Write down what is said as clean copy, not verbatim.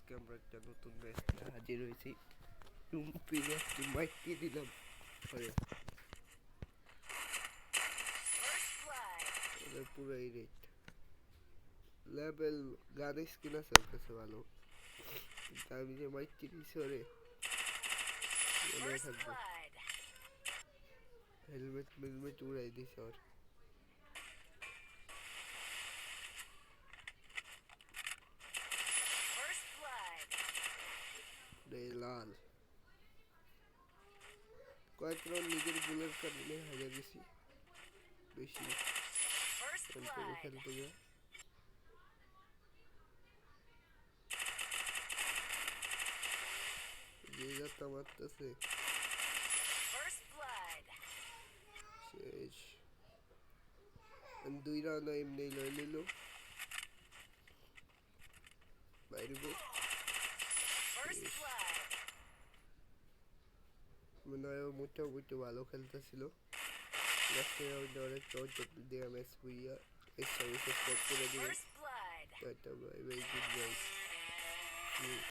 আজকে আমরা একটা নতুন ম্যাচ নিয়ে হাজির হয়েছি। টুম্পির একটি মাইকটি দিলাম পরে পুরাই রেট লেভেল গান স্কিন আছে ওর কাছে ভালো, কিন্তু আমি যে মাইকটি দিছি ওরে মনে থাকবে। হেলমেট মেলমেট উড়াই দিছে ওর। লাল কয়েক রাউন্ড নিজের ভুলের কারণে হারিয়ে গেছি বেশি খেলতে গিয়ে। যে যাত্রা মারতেছে শেষ। 2 রাউন্ড এমনি লই নিল বাইরে মনে হয় মোটামুটি ভালো খেলতেছিল। লাস্টে রাউন্ডে অনেক চট দিয়ে ম্যাচ বুইয়া সাবস্ক্রাইব করে দিবেন। Tata bye bye, good bye.